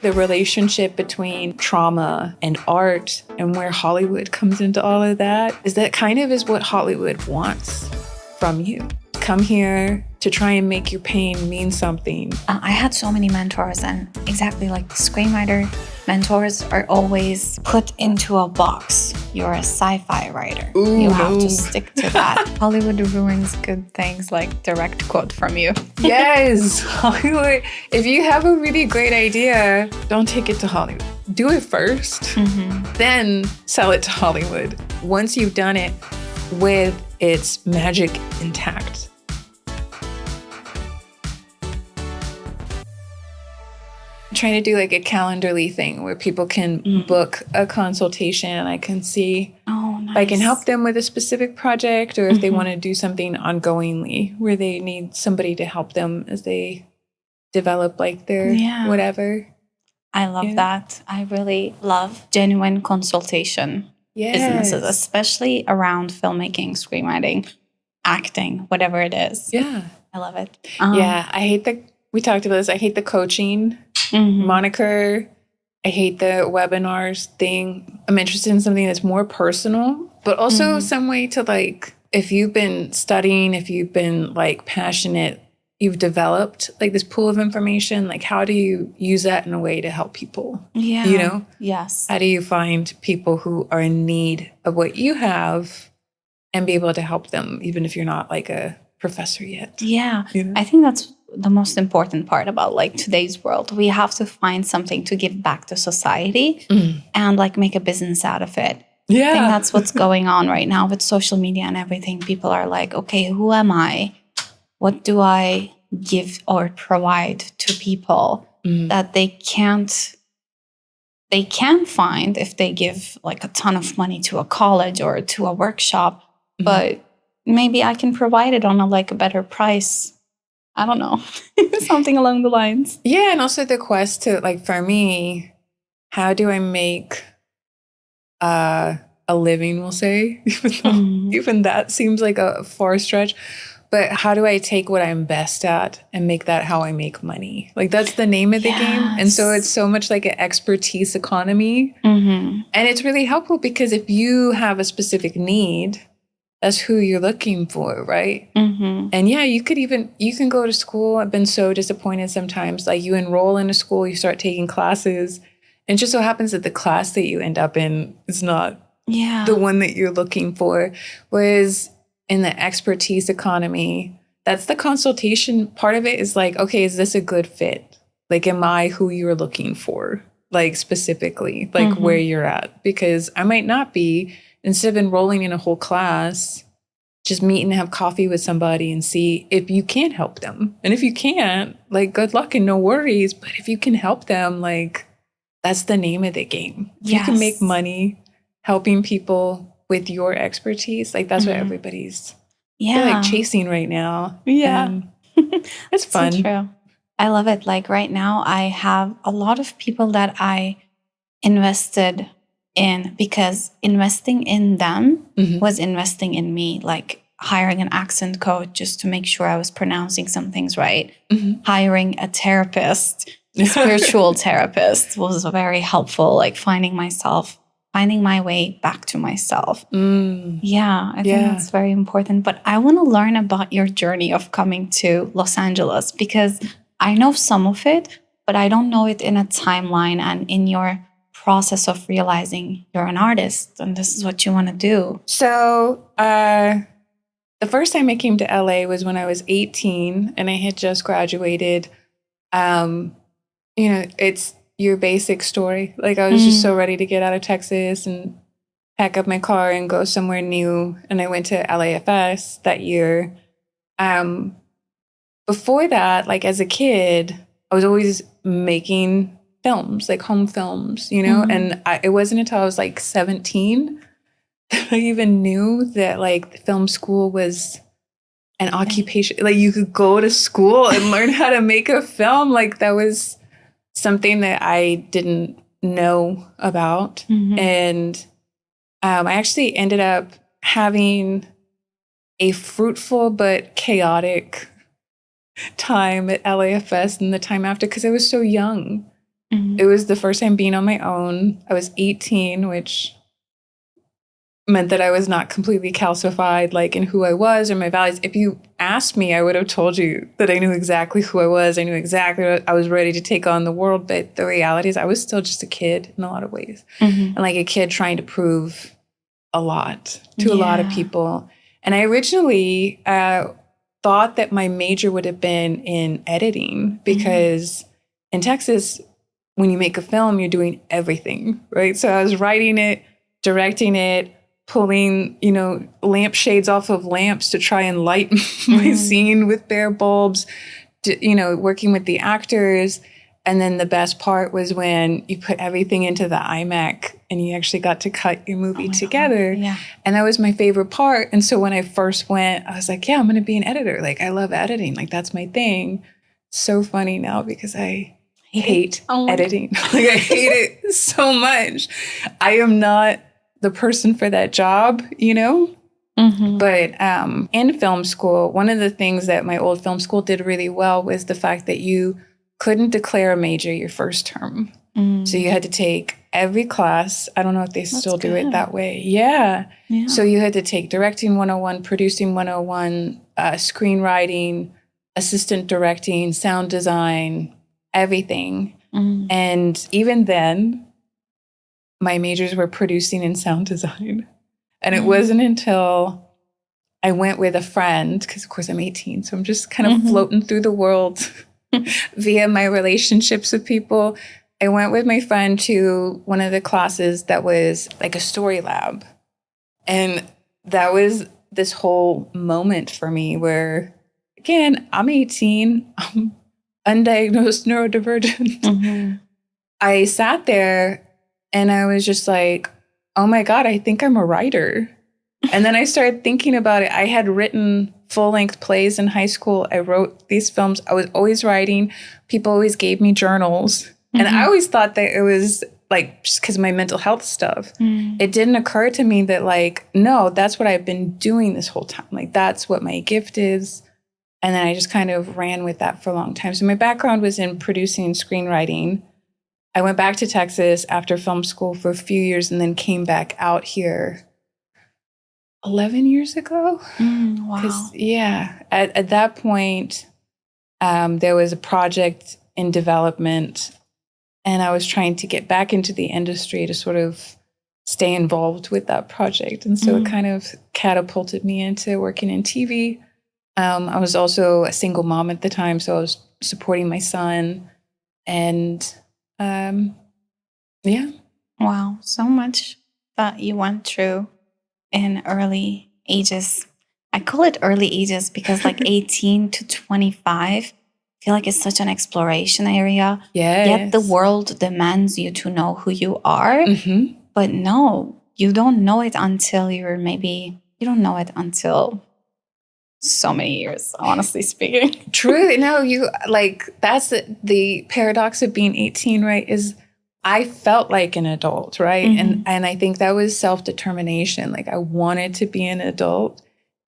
the relationship between trauma and art and where Hollywood comes into all of that is that kind of is what Hollywood wants from you. Come here to try and make your pain mean something. I had so many mentors, and exactly like screenwriter mentors are always put into a box. You're a sci-fi writer. Ooh, you have to stick to that. Hollywood ruins good things, like direct quote from you. Yes, Hollywood. If you have a really great idea, don't take it to Hollywood. Do it first, then sell it to Hollywood. Once you've done it with its magic intact. I'm trying to do like a calendarly thing where people can book a consultation and I can see if I can help them with a specific project or if they want to do something ongoingly where they need somebody to help them as they develop like their whatever. I love that. I really love genuine consultation businesses, especially around filmmaking, screenwriting, acting, whatever it is. Yeah. I love it. We talked about this. I hate the coaching moniker. I hate the webinars thing. I'm interested in something that's more personal, but also some way to like, if you've been studying, if you've been like passionate, you've developed like this pool of information, like how do you use that in a way to help people? Yeah. You know? Yes. How do you find people who are in need of what you have and be able to help them, even if you're not like a professor yet? Yeah. You know? I think that's the most important part about like today's world. We have to find something to give back to society and like make a business out of it. Yeah. I think that's what's going on right now with social media and everything. People are like, okay, who am I? What do I give or provide to people that they can find if they give like a ton of money to a college or to a workshop, but maybe I can provide it on a better price. I don't know, something along the lines. Yeah, and also the quest to like, for me, how do I make a living, we'll say, even though even that seems like a far stretch. But how do I take what I'm best at and make that how I make money? Like that's the name of the game. And so it's so much like an expertise economy. And it's really helpful because if you have a specific need, that's who you're looking for, right? And yeah, you can go to school. I've been so disappointed sometimes. Like you enroll in a school, you start taking classes. And it just so happens that the class that you end up in is not the one that you're looking for. Whereas in the expertise economy, that's the consultation part of it is like, okay, is this a good fit? Like, am I who you're looking for? Like specifically, like where you're at? Because I might not be. Instead of enrolling in a whole class, just meet and have coffee with somebody and see if you can help them. And if you can't, like good luck and no worries. But if you can help them, like that's the name of the game. If you can make money helping people with your expertise, like that's what everybody's like chasing right now. Yeah. It's fun. So true. I love it. Like right now, I have a lot of people that I invested in because investing in them was investing in me, like hiring an accent coach just to make sure I was pronouncing some things right, hiring a therapist, a spiritual therapist was very helpful, like finding my way back to myself. Yeah, I think that's very important. But I want to learn about your journey of coming to Los Angeles because I know some of it, but I don't know it in a timeline and in your process of realizing you're an artist and this is what you want to do. So the first time I came to LA was when I was 18 and I had just graduated. It's your basic story. Like I was just so ready to get out of Texas and pack up my car and go somewhere new. And I went to LAFS that year. Before that, like as a kid, I was always making films, like home films, and it wasn't until I was like 17 that I even knew that like the film school was an occupation. Like you could go to school and learn how to make a film. Like that was something that I didn't know about. And I actually ended up having a fruitful but chaotic time at LAFS and the time after because I was so young. It was the first time being on my own. I was 18, which meant that I was not completely calcified, like in who I was or my values. If you asked me, I would have told you that I knew exactly who I was. I knew exactly what I was ready to take on the world. But the reality is I was still just a kid in a lot of ways. And like a kid trying to prove a lot to a lot of people. And I originally thought that my major would have been in editing because in Texas, when you make a film, you're doing everything, right? So I was writing it, directing it, pulling, lampshades off of lamps to try and light my scene with bare bulbs, working with the actors. And then the best part was when you put everything into the iMac and you actually got to cut your movie together. Yeah. And that was my favorite part. And so when I first went, I was like, yeah, I'm going to be an editor. Like, I love editing. Like, that's my thing. So funny now because I hate editing. Like, I hate it so much. I am not the person for that job, But in film school, one of the things that my old film school did really well was the fact that you couldn't declare a major your first term. So you had to take every class. I don't know if they still do it that way. Yeah. So you had to take directing 101, producing 101, screenwriting, assistant directing, sound design, everything. And even then, my majors were producing and sound design. And it wasn't until I went with a friend, because of course I'm 18, so I'm just kind of floating through the world via my relationships with people. I went with my friend to one of the classes that was like a story lab. And that was this whole moment for me where, again, I'm 18, I'm undiagnosed neurodivergent. I sat there and I was just like, oh my God, I think I'm a writer. And then I started thinking about it. I had written full-length plays in high school. I wrote these films. I was always writing. People always gave me journals. And I always thought that it was like just because of my mental health stuff. It didn't occur to me that like, no, that's what I've been doing this whole time. Like that's what my gift is. And then I just kind of ran with that for a long time. So my background was in producing and screenwriting. I went back to Texas after film school for a few years and then came back out here 11 years ago. Wow. Yeah, at that point, there was a project in development and I was trying to get back into the industry to sort of stay involved with that project. And so it kind of catapulted me into working in TV. I was also a single mom at the time, so I was supporting my son. And yeah. Wow, so much that you went through in early ages. I call it early ages because like 18 to 25, I feel like it's such an exploration area. Yes. Yet the world demands you to know who you are. But no, you don't know it until you don't know it until so many years, honestly speaking. True. No, that's the paradox of being 18, right? Is I felt like an adult, right? And I think that was self-determination. Like I wanted to be an adult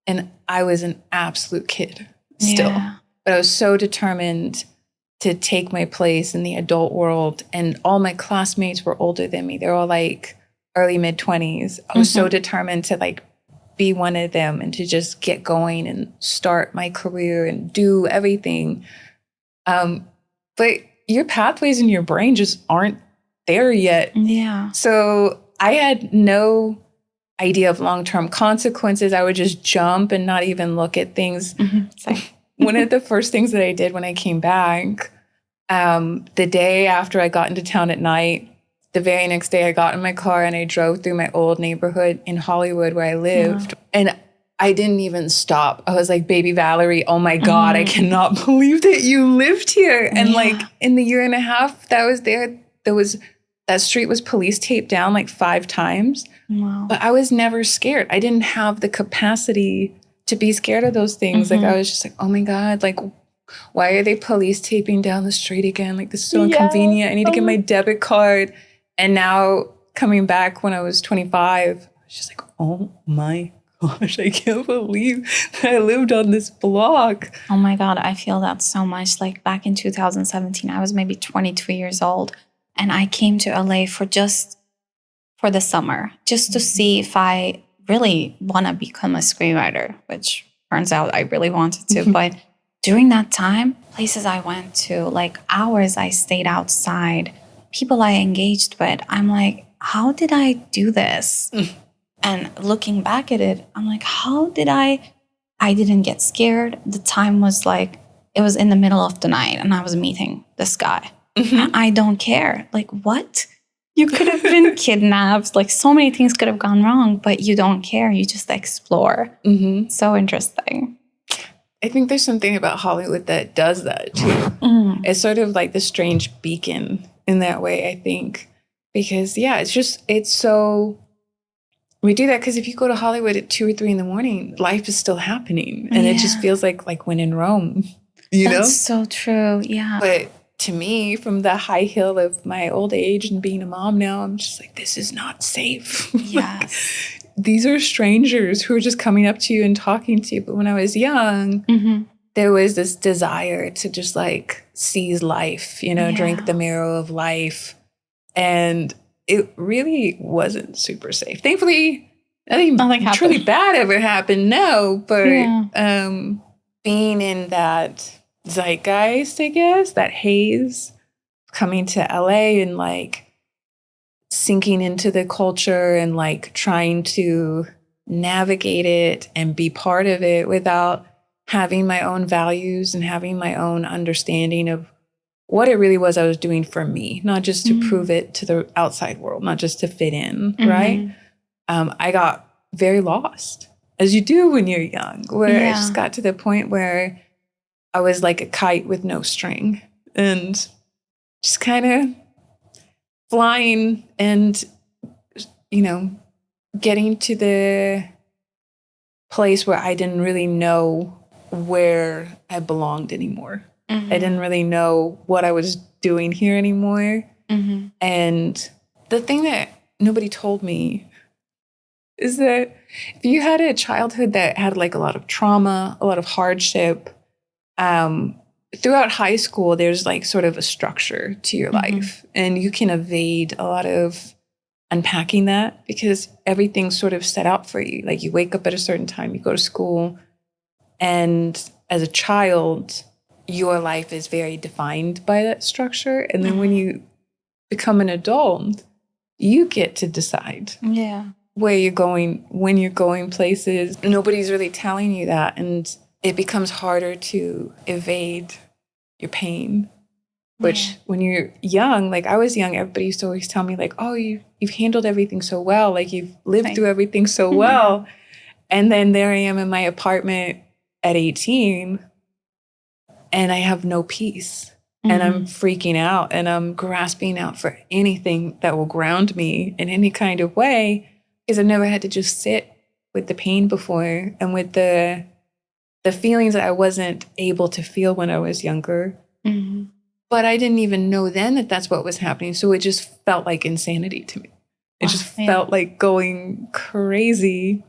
and I was an absolute kid still. Yeah. But I was so determined to take my place in the adult world. And all my classmates were older than me. They're all like early mid-20s. I was so determined to like be one of them and to just get going and start my career and do everything. But your pathways in your brain just aren't there yet. Yeah. So I had no idea of long-term consequences. I would just jump and not even look at things. One of the first things that I did when I came back, the day after I got into town at night, the very next day I got in my car and I drove through my old neighborhood in Hollywood where I lived. And I didn't even stop. I was like, baby Valerie, oh my God, I cannot believe that you lived here. And like in the year and a half that I was there, that street was police taped down like 5 times. Wow. But I was never scared. I didn't have the capacity to be scared of those things. Like I was just like, oh my God, like why are they police taping down the street again? Like this is so inconvenient. I need to get my debit card. And now coming back when I was 25, I was just like, oh my gosh, I can't believe that I lived on this block. Oh my God, I feel that so much. Like back in 2017, I was maybe 22 years old. And I came to LA for the summer, just to see if I really want to become a screenwriter, which turns out I really wanted to. But during that time, places I went to, like hours I stayed outside, people I engaged with, I'm like, how did I do this? And looking back at it, I'm like, how did I didn't get scared. The time was like, it was in the middle of the night and I was meeting this guy. And I don't care. Like, what? You could have been kidnapped. Like, so many things could have gone wrong, but you don't care. You just explore. So interesting. I think there's something about Hollywood that does that too. It's sort of like the strange beacon in that way, I think. Because, yeah, it's so... We do that because if you go to Hollywood at 2 or 3 in the morning, life is still happening. And it just feels like when in Rome, you know? That's so true, yeah. But to me, from the high hill of my old age and being a mom now, I'm just like, this is not safe. Yes. These are strangers who are just coming up to you and talking to you. But when I was young, there was this desire to just like seize life, you know, drink the marrow of life. And it really wasn't super safe. Thankfully, nothing truly bad ever happened. No, but being in that zeitgeist, I guess, that haze, coming to LA and like sinking into the culture and like trying to navigate it and be part of it without having my own values and having my own understanding of what it really was I was doing for me, not just to prove it to the outside world, not just to fit in, right? I got very lost, as you do when you're young, where I just got to the point where I was like a kite with no string and just kind of flying and, you know, getting to the place where I didn't really know where I belonged anymore. I didn't really know what I was doing here anymore. And the thing that nobody told me is that if you had a childhood that had like a lot of trauma, a lot of hardship, throughout high school, there's like sort of a structure to your life. And you can evade a lot of unpacking that because everything's sort of set out for you. Like you wake up at a certain time, you go to school. And as a child, your life is very defined by that structure. And then when you become an adult, you get to decide where you're going, when you're going places. Nobody's really telling you that. And it becomes harder to evade your pain, which when you're young, like I was young, everybody used to always tell me like, oh, you've handled everything so well. Like you've lived through everything so well. And then there I am in my apartment at 18 and I have no peace and I'm freaking out and I'm grasping out for anything that will ground me in any kind of way because I've never had to just sit with the pain before and with the feelings that I wasn't able to feel when I was younger. But I didn't even know then that that's what was happening. So it just felt like insanity to me. It just felt like going crazy.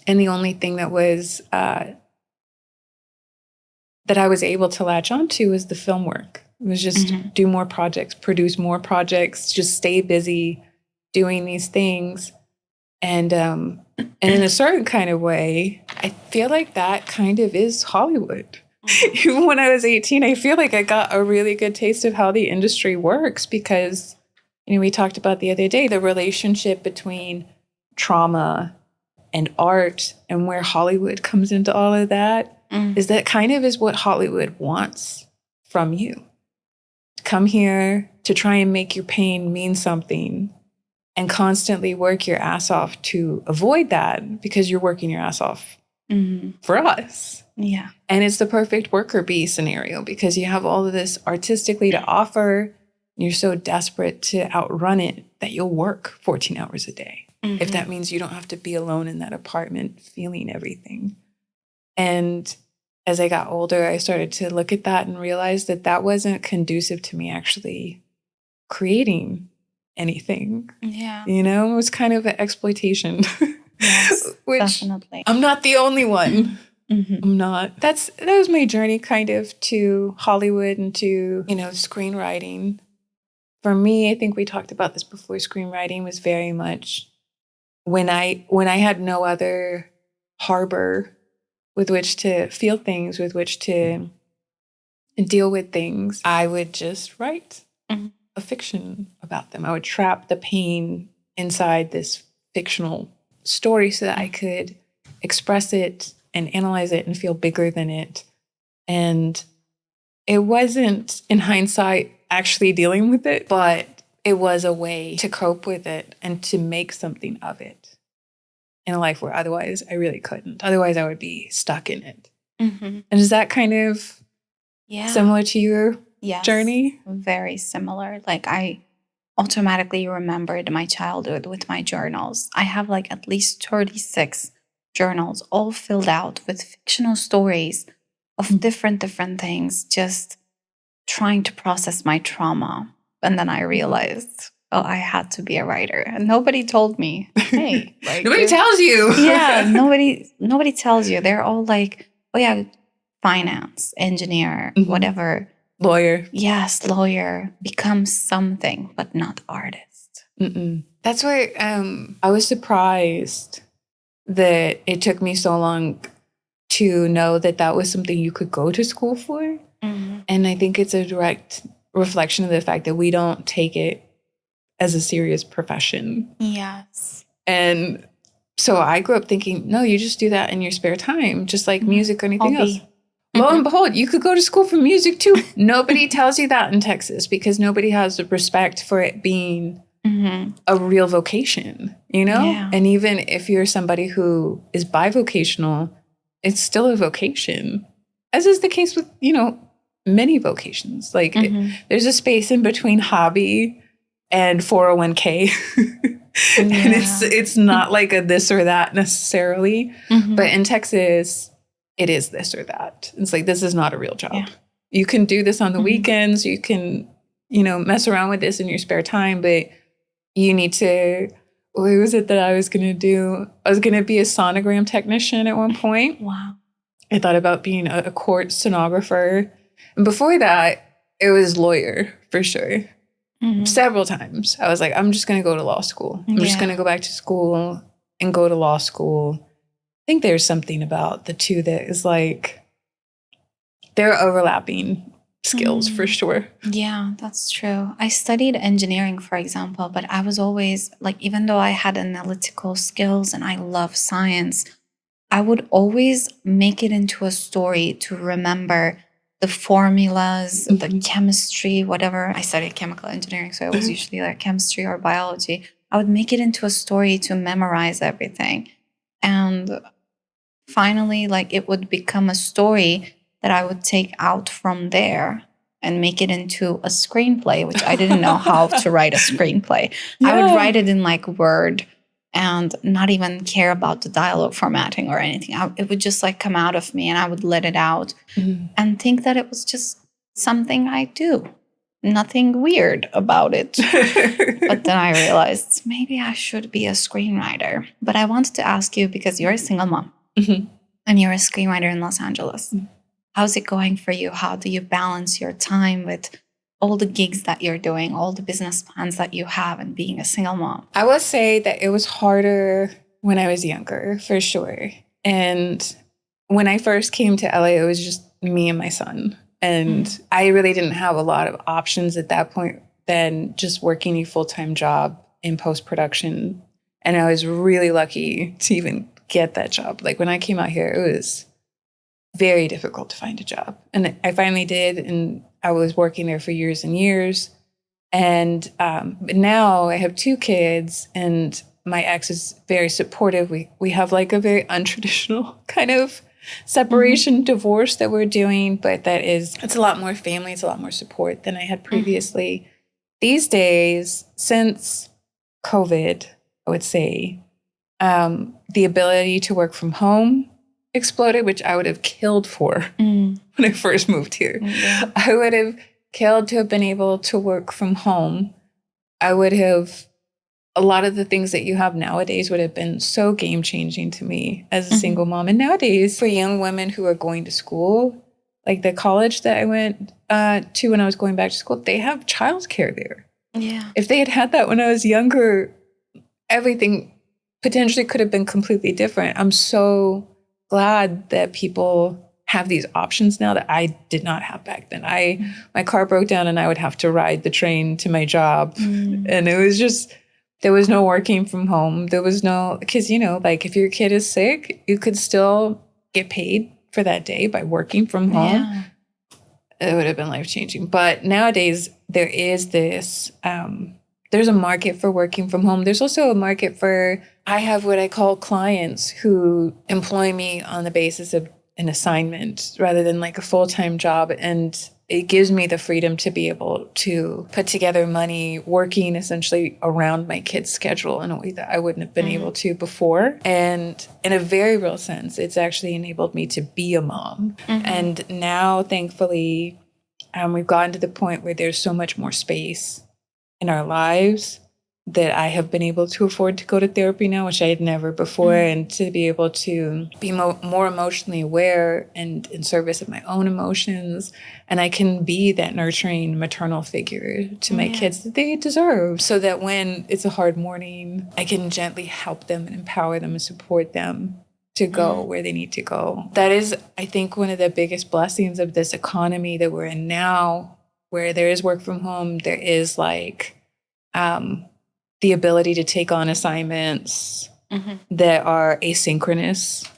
And the only thing that was that I was able to latch onto was the film work. It was just do more projects, produce more projects, just stay busy doing these things. And in a certain kind of way, I feel like that kind of is Hollywood. Even when I was 18, I feel like I got a really good taste of how the industry works because, you know, we talked about the other day, the relationship between trauma and art and where Hollywood comes into all of that is that kind of is what Hollywood wants from you. Come here to try and make your pain mean something and constantly work your ass off to avoid that because you're working your ass off for us. Yeah. And it's the perfect worker bee scenario because you have all of this artistically to offer. And you're so desperate to outrun it that you'll work 14 hours a day. If that means you don't have to be alone in that apartment feeling everything. And as I got older, I started to look at that and realize that that wasn't conducive to me actually creating anything. Yeah. You know, it was kind of an exploitation. Yes, which definitely. I'm not the only one. I'm not. That was my journey kind of to Hollywood and to, you know, screenwriting. for me, I think we talked about this before, screenwriting was very much when I had no other harbor with which to feel things, with which to deal with things, I would just write a fiction about them. I would trap the pain inside this fictional story so that I could express it and analyze it and feel bigger than it. And it wasn't, in hindsight, actually dealing with it, but it was a way to cope with it and to make something of it in a life where otherwise I really couldn't. Otherwise, I would be stuck in it. And is that kind of similar to your journey? Very similar. Like, I automatically remembered my childhood with my journals. I have like at least 36 journals, all filled out with fictional stories of different things, just trying to process my trauma. And then I realized, oh, I had to be a writer. And nobody told me, hey. Like, nobody tells you. Yeah, nobody tells you. They're all like, oh yeah, finance, engineer, whatever. Lawyer. Yes, lawyer. Become something, but not artist. That's why I was surprised that it took me so long to know that that was something you could go to school for. And I think it's a direct reflection of the fact that we don't take it as a serious profession. Yes. And so I grew up thinking, no, you just do that in your spare time, just like music or anything else. Lo and behold, you could go to school for music too. Nobody tells you that in Texas because nobody has the respect for it being a real vocation, you know? Yeah. And even if you're somebody who is bivocational, it's still a vocation, as is the case with, you know, many vocations. Like there's a space in between hobby and 401k. And it's not like a this or that necessarily. But in Texas, it is this or that. It's like, this is not a real job. Yeah. You can do this on the weekends. You can, you know, mess around with this in your spare time, but you need to, what was it that I was going to do? I was going to be a sonogram technician at one point. Wow. I thought about being a court stenographer. And before that, it was lawyer for sure. Several times. I was like, I'm just going to go to law school. I'm just going to go back to school and go to law school. I think there's something about the two that is like, they're overlapping skills for sure. Yeah, that's true. I studied engineering, for example, but I was always like, even though I had analytical skills and I love science, I would always make it into a story to remember the formulas, the chemistry, whatever. I studied chemical engineering, so it was usually like chemistry or biology. I would make it into a story to memorize everything. And finally, like, it would become a story that I would take out from there and make it into a screenplay, which I didn't know how to write a screenplay. I would write it in like Word and not even care about the dialogue formatting or anything. It would just like come out of me and I would let it out and think that it was just something I do. Nothing weird about it. But then I realized maybe I should be a screenwriter. But I wanted to ask you, because you're a single mom and you're a screenwriter in Los Angeles. How's it going for you? How do you balance your time with all the gigs that you're doing, all the business plans that you have, and being a single mom? I will say that it was harder when I was younger, for sure. And when I first came to LA, it was just me and my son. And I really didn't have a lot of options at that point than just working a full-time job in post-production. And I was really lucky to even get that job. Like when I came out here, it was very difficult to find a job. And I finally did. And I was working there for years and years. And but now I have 2 kids and my ex is very supportive. We have like a very untraditional kind of separation, divorce that we're doing, but it's a lot more family. It's a lot more support than I had previously. These days, since COVID, I would say, the ability to work from home exploded, which I would have killed for when I first moved here. I would have killed to have been able to work from home. I would have, a lot of the things that you have nowadays would have been so game-changing to me as a single mom. And nowadays, for young women who are going to school, like the college that I went to when I was going back to school, they have childcare there. Yeah. If they had had that when I was younger, everything potentially could have been completely different. I'm so glad that people have these options now that I did not have back then. My car broke down and I would have to ride the train to my job. And it was just, there was no working from home. There was no, because, like if your kid is sick, you could still get paid for that day by working from home. Yeah. It would have been life-changing. But nowadays, there is this, there's a market for working from home. There's also a market for, I have what I call clients who employ me on the basis of an assignment rather than like a full-time job. And it gives me the freedom to be able to put together money working essentially around my kid's schedule in a way that I wouldn't have been able to before. And in a very real sense, it's actually enabled me to be a mom. And now, thankfully, we've gotten to the point where there's so much more space in our lives that I have been able to afford to go to therapy now, which I had never before, and to be able to be more emotionally aware and in service of my own emotions. And I can be that nurturing maternal figure to my kids that they deserve, so that when it's a hard morning, I can gently help them and empower them and support them to go where they need to go. That is, I think, one of the biggest blessings of this economy that we're in now, where there is work from home. There is like the ability to take on assignments that are asynchronous.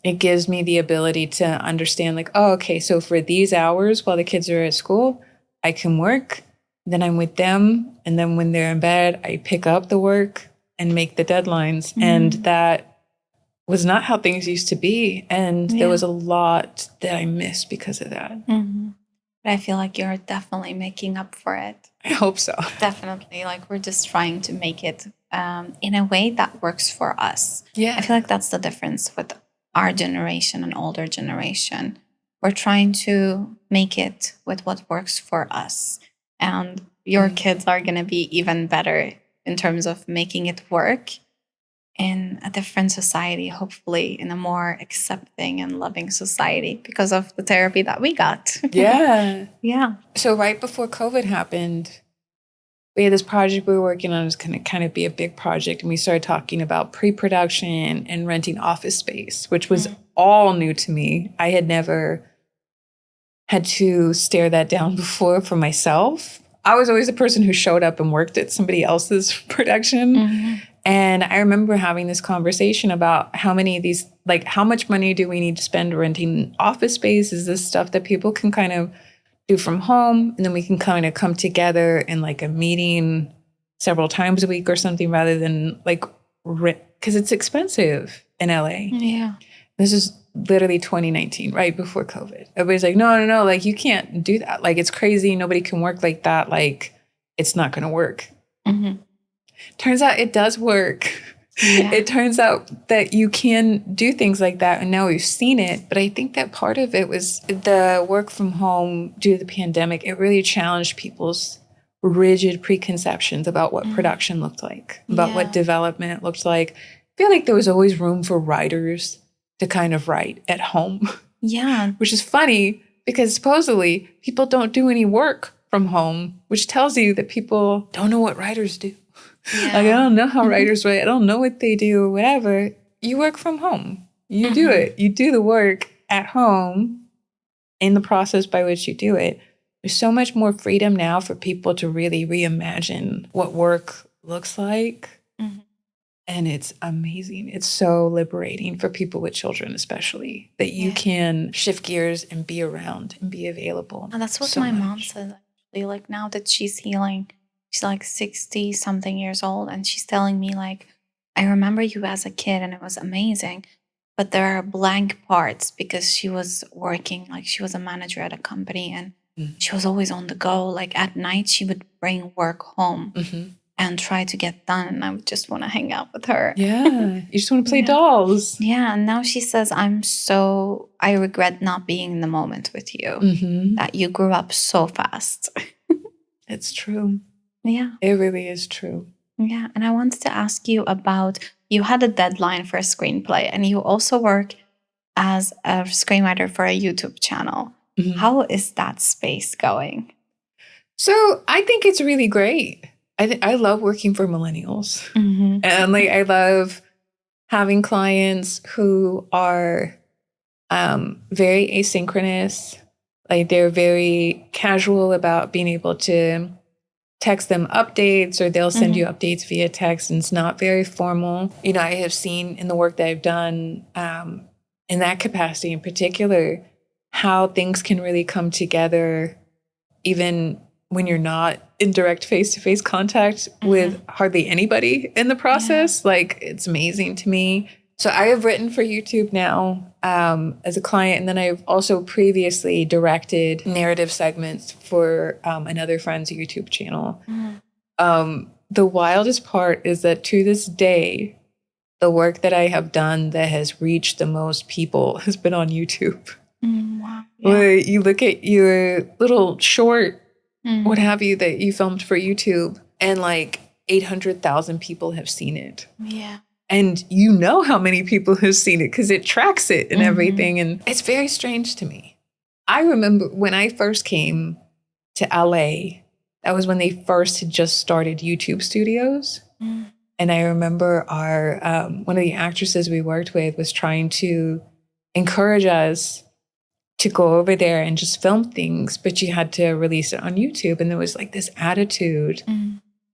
It gives me the ability to understand like, oh, okay, so for these hours while the kids are at school, I can work, then I'm with them. And then when they're in bed, I pick up the work and make the deadlines. And that was not how things used to be. And there was a lot that I missed because of that. But I feel like you're definitely making up for it. I hope so. Definitely. Like we're just trying to make it in a way that works for us. Yeah. I feel like that's the difference with our generation and older generation. We're trying to make it with what works for us. And your kids are going to be even better in terms of making it work in a different society, hopefully in a more accepting and loving society because of the therapy that we got. Yeah. So right before COVID happened, we had this project we were working on. It was going to kind of be a big project. And we started talking about pre-production and renting office space, which was all new to me. I had never had to stare that down before for myself. I was always the person who showed up and worked at somebody else's production. And I remember having this conversation about how many of these, like how much money do we need to spend renting office space? Is this stuff that people can kind of do from home? And then we can kind of come together in like a meeting several times a week or something rather than like, because it's expensive in LA. Yeah. This is literally 2019, right before COVID. Everybody's like, no, like you can't do that. Like it's crazy. Nobody can work like that. Like it's not going to work. Turns out it does work. Yeah. It turns out that you can do things like that. And now we've seen it. But I think that part of it was the work from home due to the pandemic. It really challenged people's rigid preconceptions about what production looked like, about what development looked like. I feel like there was always room for writers to kind of write at home. Yeah. Which is funny because supposedly people don't do any work from home, which tells you that people don't know what writers do. Yeah. Like, I don't know how writers write. I don't know what they do or whatever. You work from home. You do it. You do the work at home in the process by which you do it. There's so much more freedom now for people to really reimagine what work looks like. And it's amazing. It's so liberating for people with children, especially, that you can shift gears and be around and be available. And that's what my mom says, actually. Like now that she's healing, she's like 60 something years old. And she's telling me like, I remember you as a kid and it was amazing. But there are blank parts because she was working, like she was a manager at a company and she was always on the go. Like at night, she would bring work home and try to get done. And I would just want to hang out with her. Yeah. You just want to play dolls. Yeah. And now she says, I regret not being in the moment with you, that you grew up so fast. It's true. Yeah. It really is true. Yeah. And I wanted to ask you about, you had a deadline for a screenplay and you also work as a screenwriter for a YouTube channel. How is that space going? So I think it's really great. I love working for millennials. And like I love having clients who are very asynchronous. Like they're very casual about being able to text them updates, or they'll send you updates via text, and it's not very formal. You know, I have seen in the work that I've done in that capacity in particular, how things can really come together even when you're not in direct face-to-face contact with hardly anybody in the process. Like, it's amazing to me. So I have written for YouTube now as a client, and then I've also previously directed narrative segments for another friend's YouTube channel. The wildest part is that to this day, the work that I have done that has reached the most people has been on YouTube. Wow. Where you look at your little short, what have you, that you filmed for YouTube, and like 800,000 people have seen it. Yeah. And you know how many people have seen it because it tracks it and everything. And it's very strange to me. I remember when I first came to LA, that was when they first had just started YouTube studios. And I remember our one of the actresses we worked with was trying to encourage us to go over there and just film things, but you had to release it on YouTube. And there was like this attitude,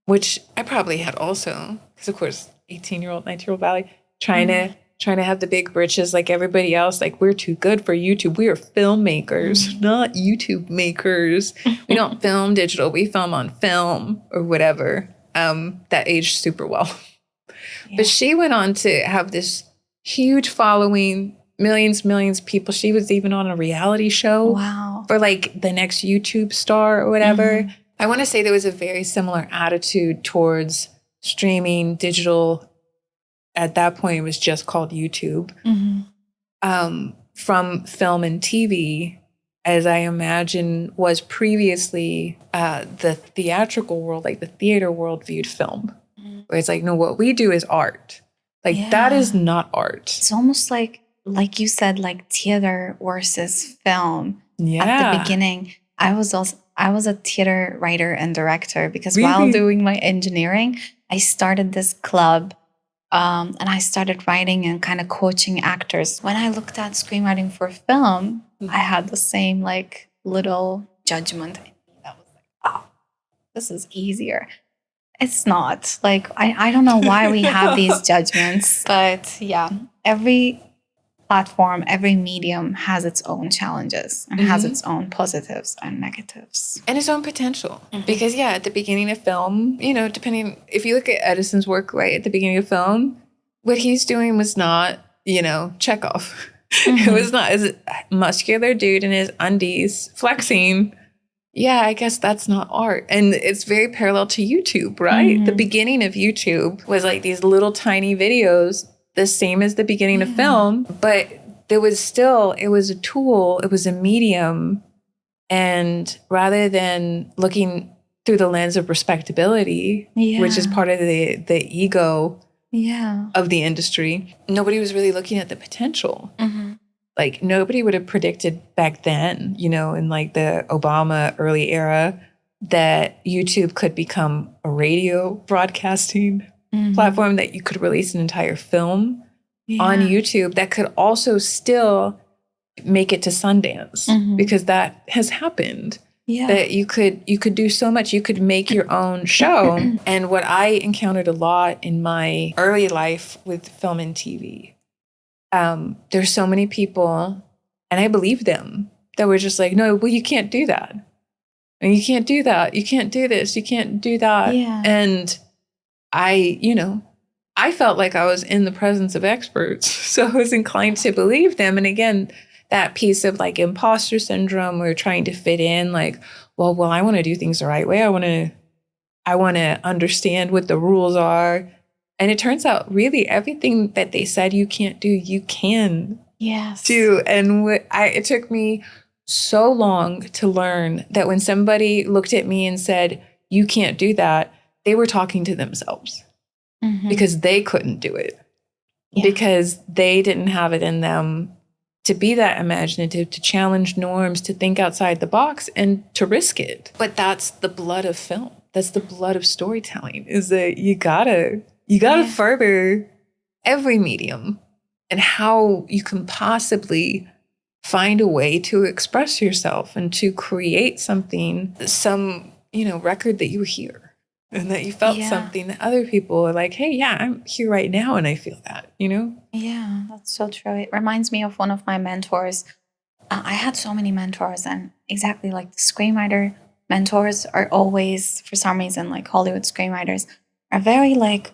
which I probably had also, because of course, 18-year-old, 19-year-old Valerie, trying to have the big britches like everybody else. Like, we're too good for YouTube. We are filmmakers, not YouTube makers. We don't film digital. We film on film or whatever. That aged super well. But she went on to have this huge following, millions of people. She was even on a reality show for like the next YouTube star or whatever. I want to say there was a very similar attitude towards streaming digital. At that point, it was just called YouTube. From film and TV, as I imagine was previously the theatrical world, like the theater world viewed film. Where it's like, no, what we do is art. Like, that is not art. It's almost like you said, like theater versus film. At the beginning, I was a theater writer and director because while doing my engineering, I started this club and I started writing and kind of coaching actors. When I looked at screenwriting for film, I had the same like little judgment that was like, oh, this is easier. It's not. Like, I don't know why we have these judgments, but yeah, every platform, every medium has its own challenges and has its own positives and negatives. And its own potential. Because, at the beginning of film, depending, if you look at Edison's work, right, at the beginning of film, what he's doing was not, Chekhov. It was not as a muscular dude in his undies flexing. Yeah, I guess that's not art. And it's very parallel to YouTube, right? The beginning of YouTube was like these little tiny videos, the same as the beginning of film, but there was still, it was a tool, it was a medium. And rather than looking through the lens of respectability, which is part of the ego of the industry, nobody was really looking at the potential. Like, nobody would have predicted back then, in like the Obama early era, that YouTube could become a radio broadcasting platform, that you could release an entire film on YouTube that could also still make it to Sundance, because that has happened. That you could do so much. You could make your own show. And what I encountered a lot in my early life with film and TV, there's so many people, and I believe them, that were just like, no, well, you can't do that. And you can't do that. You can't do this. You can't do that. And I felt like I was in the presence of experts. So I was inclined to believe them. And again, that piece of like imposter syndrome, or trying to fit in, like, well, I want to do things the right way. I want to understand what the rules are. And it turns out really everything that they said you can't do, you can do. And it took me so long to learn that when somebody looked at me and said, you can't do that, they were talking to themselves because they couldn't do it, because they didn't have it in them to be that imaginative, to challenge norms, to think outside the box, and to risk it. But that's the blood of film. That's the blood of storytelling, is that you gotta further every medium and how you can possibly find a way to express yourself and to create something, some, record that you hear and that you felt something that other people are like, hey, yeah, I'm here right now and I feel that, Yeah, that's so true. It reminds me of one of my mentors. I had so many mentors, and exactly like the screenwriter mentors are always, for some reason, like Hollywood screenwriters are very like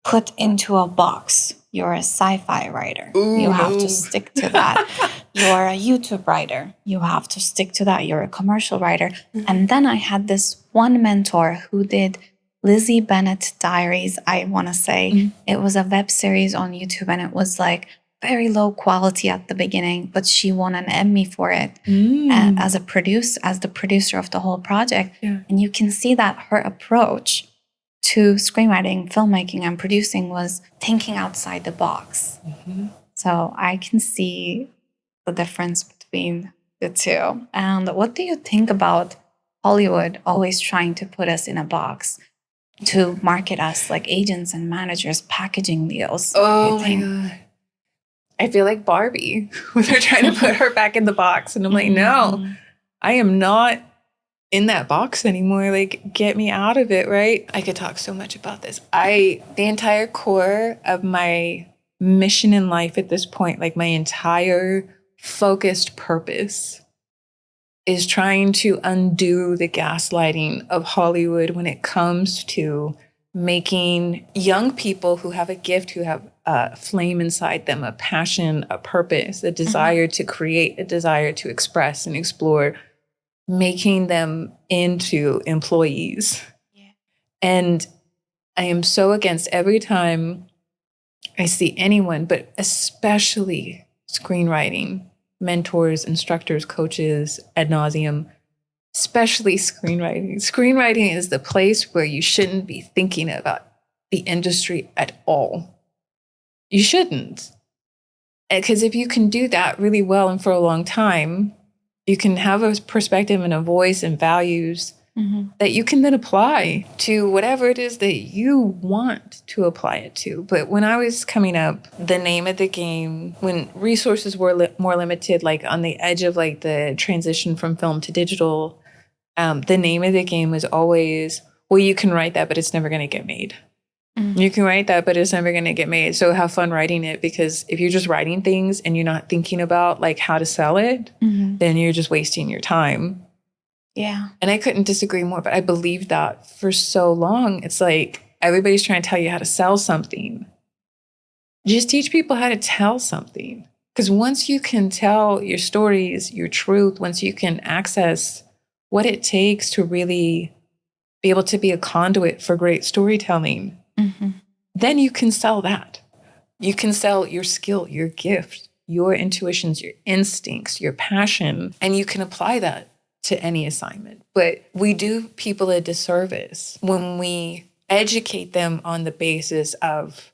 put into a box. You're a sci-fi writer. Ooh, you have to stick to that. You're a YouTube writer. You have to stick to that. You're a commercial writer. And then I had this one mentor who did Lizzie Bennet Diaries, I want to say. It was a web series on YouTube, and it was like very low quality at the beginning, but she won an Emmy for it as the producer of the whole project. Yeah. And you can see that her approach to screenwriting, filmmaking, and producing was thinking outside the box. So I can see the difference between the two. And what do you think about Hollywood always trying to put us in a box to market us like agents and managers packaging deals? Oh my God. I feel like Barbie when they're trying to put her back in the box. And I'm like, no, I am not in that box anymore. Like, get me out of it, right? I could talk so much about this. The entire core of my mission in life at this point, like my entire focused purpose, is trying to undo the gaslighting of Hollywood when it comes to making young people who have a gift, who have a flame inside them, a passion, a purpose, a desire to create, a desire to express and explore, making them into employees. Yeah. And I am so against every time I see anyone, but especially screenwriting, mentors, instructors, coaches, ad nauseum, especially screenwriting. Screenwriting is the place where you shouldn't be thinking about the industry at all. You shouldn't. Because if you can do that really well and for a long time, you can have a perspective and a voice and values that you can then apply to whatever it is that you want to apply it to. But when I was coming up, the name of the game, when resources were more limited, like on the edge of like the transition from film to digital, the name of the game was always, well, you can write that, but it's never going to get made. You can write that, but it's never going to get made. So have fun writing it, because if you're just writing things and you're not thinking about like how to sell it, then you're just wasting your time. Yeah. And I couldn't disagree more, but I believed that for so long. It's like everybody's trying to tell you how to sell something. Just teach people how to tell something. Because once you can tell your stories, your truth, once you can access what it takes to really be able to be a conduit for great storytelling, then you can sell that. You can sell your skill, your gift, your intuitions, your instincts, your passion, and you can apply that to any assignment. But we do people a disservice when we educate them on the basis of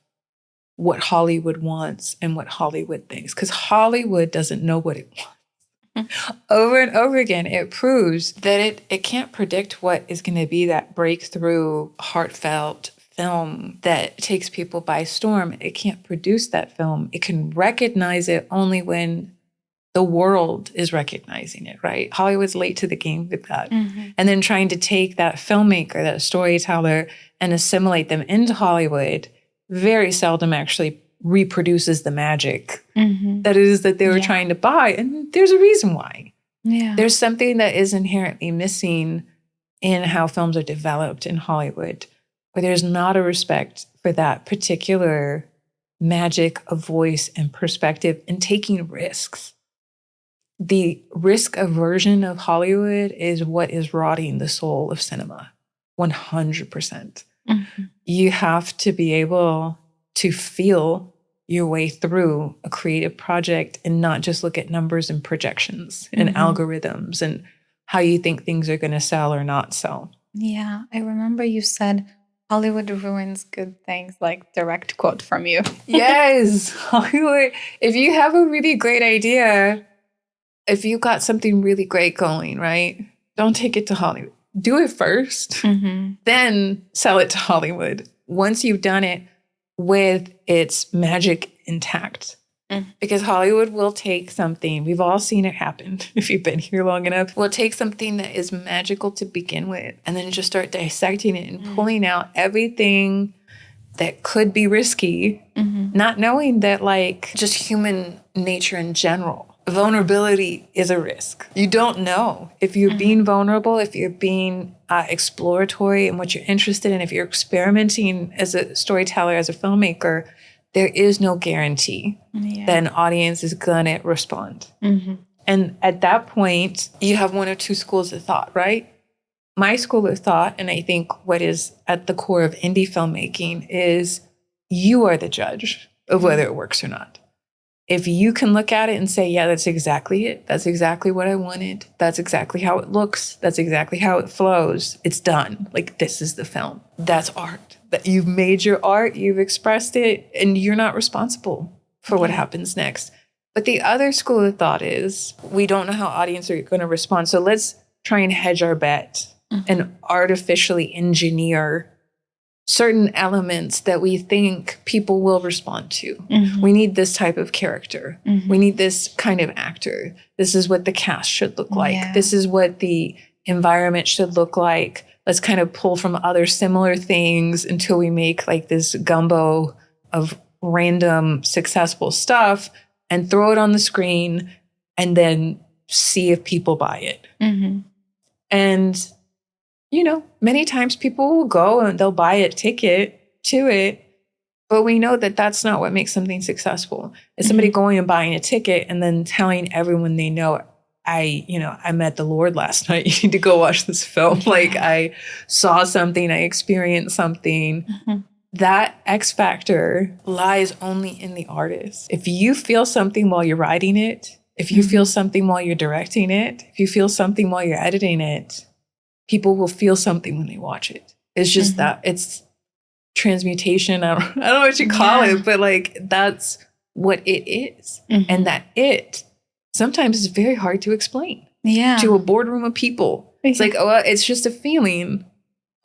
what Hollywood wants and what Hollywood thinks, because Hollywood doesn't know what it wants. Over and over again, it proves that it can't predict what is going to be that breakthrough, heartfelt film that takes people by storm. It can't produce that film. It can recognize it only when the world is recognizing it, right? Hollywood's late to the game with that. And then trying to take that filmmaker, that storyteller, and assimilate them into Hollywood very seldom actually reproduces the magic that it is that they were trying to buy. And there's a reason why. There's something that is inherently missing in how films are developed in Hollywood, where there's not a respect for that particular magic of voice and perspective and taking risks. The risk aversion of Hollywood is what is rotting the soul of cinema, 100%. You have to be able to feel your way through a creative project and not just look at numbers and projections and algorithms and how you think things are going to sell or not sell. Yeah, I remember you said Hollywood ruins good things, like direct quote from you. Yes, Hollywood. If you have a really great idea, if you got something really great going, right? Don't take it to Hollywood. Do it first, then sell it to Hollywood. Once you've done it with its magic intact. Because Hollywood will take something, we've all seen it happen if you've been here long enough, will take something that is magical to begin with and then just start dissecting it and pulling out everything that could be risky, not knowing that like just human nature in general, vulnerability is a risk. You don't know if you're being vulnerable, if you're being exploratory in what you're interested in, if you're experimenting as a storyteller, as a filmmaker. There is no guarantee that an audience is going to respond. And at that point, you have one or two schools of thought, right? My school of thought, and I think what is at the core of indie filmmaking, is you are the judge of whether it works or not. If you can look at it and say, yeah, that's exactly it. That's exactly what I wanted. That's exactly how it looks. That's exactly how it flows. It's done. Like, this is the film. That's art. That you've made your art, you've expressed it, and you're not responsible for what happens next. But the other school of thought is, we don't know how audiences are going to respond. So let's try and hedge our bet and artificially engineer certain elements that we think people will respond to. We need this type of character. We need this kind of actor. This is what the cast should look like. This is what the environment should look like. Let's kind of pull from other similar things until we make like this gumbo of random successful stuff and throw it on the screen and then see if people buy it. And you know, many times people will go and they'll buy a ticket to it, but we know that that's not what makes something successful. It's somebody going and buying a ticket and then telling everyone they know, I met the Lord last night. You need to go watch this film. Like, I saw something, I experienced something. That X factor lies only in the artist. If you feel something while you're writing it, if you feel something while you're directing it, if you feel something while you're editing it, people will feel something when they watch it. It's just that it's transmutation. I don't know what you call it, but like that's what it is. And that it sometimes is very hard to explain to a boardroom of people. It's like, oh, it's just a feeling.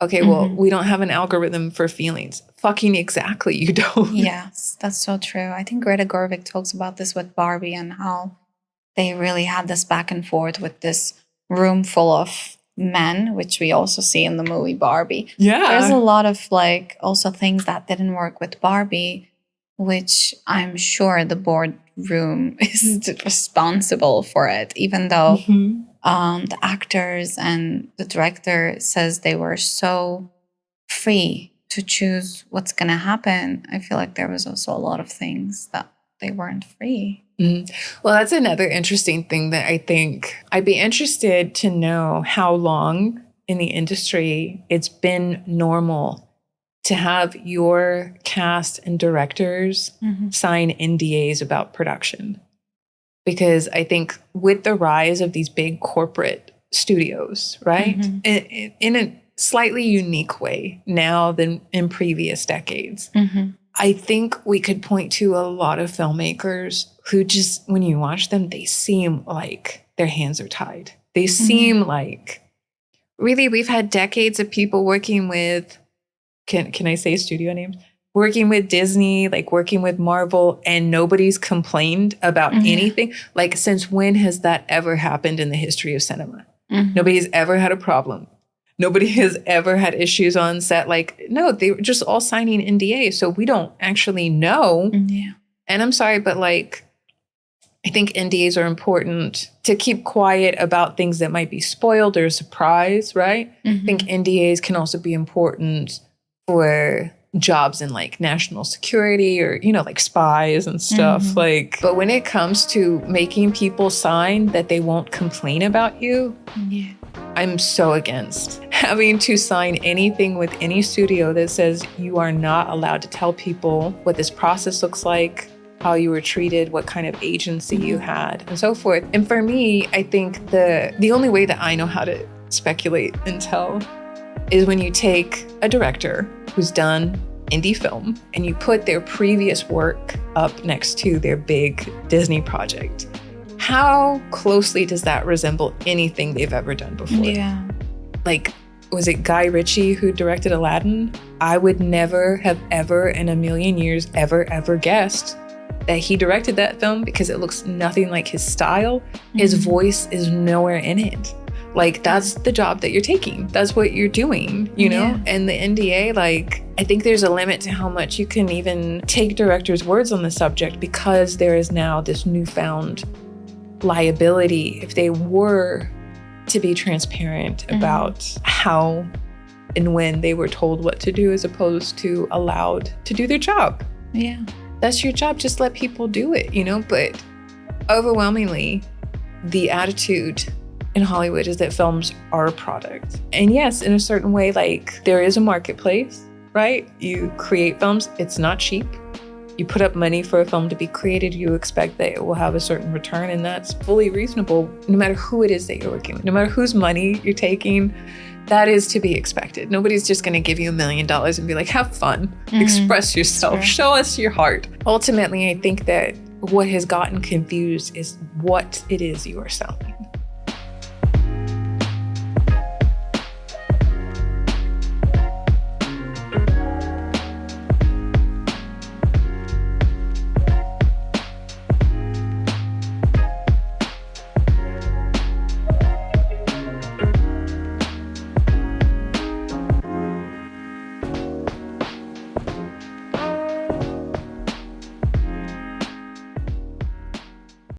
Okay, well, we don't have an algorithm for feelings. Fucking exactly, you don't. Yes, that's so true. I think Greta Gerwig talks about this with Barbie and how they really had this back and forth with this room full of men, which we also see in the movie Barbie. There's a lot of like also things that didn't work with Barbie, which I'm sure the boardroom is responsible for it, even though the actors and the director says they were so free to choose what's going to happen. I feel like there was also a lot of things that they weren't free. Well, that's another interesting thing that I think I'd be interested to know how long in the industry it's been normal to have your cast and directors sign NDAs about production. Because I think with the rise of these big corporate studios, right, in a slightly unique way now than in previous decades, I think we could point to a lot of filmmakers who just, when you watch them, they seem like their hands are tied. They seem like, really, we've had decades of people working with, can I say studio names? Working with Disney, like working with Marvel, and nobody's complained about anything. Like, since when has that ever happened in the history of cinema? Nobody's ever had a problem. Nobody has ever had issues on set. Like, no, they were just all signing NDAs. So we don't actually know. And I'm sorry, but like, I think NDAs are important to keep quiet about things that might be spoiled or a surprise, right? I think NDAs can also be important for jobs in like national security or, you know, like spies and stuff. Like, but when it comes to making people sign that they won't complain about you, I'm so against having to sign anything with any studio that says you are not allowed to tell people what this process looks like, how you were treated, what kind of agency you had, and so forth. And for me, I think the only way that I know how to speculate and tell is when you take a director who's done indie film and you put their previous work up next to their big Disney project, how closely does that resemble anything they've ever done before? Yeah. Like, was it Guy Ritchie who directed Aladdin? I would never have ever in a million years ever guessed that he directed that film because it looks nothing like his style. His voice is nowhere in it. Like, that's the job that you're taking. That's what you're doing, you know? Yeah. And the NDA, like, I think there's a limit to how much you can even take directors' words on the subject because there is now this newfound liability if they were to be transparent about how and when they were told what to do as opposed to allowed to do their job. Yeah. That's your job. Just let people do it, you know? But overwhelmingly, the attitude in Hollywood is that films are a product. And yes, in a certain way, like, there is a marketplace, right? You create films. It's not cheap. You put up money for a film to be created, you expect that it will have a certain return, and that's fully reasonable no matter who it is that you're working with, no matter whose money you're taking. That is to be expected. Nobody's just going to give you $1 million and be like, have fun, express yourself, show us your heart. Ultimately, I think that what has gotten confused is what it is you are selling.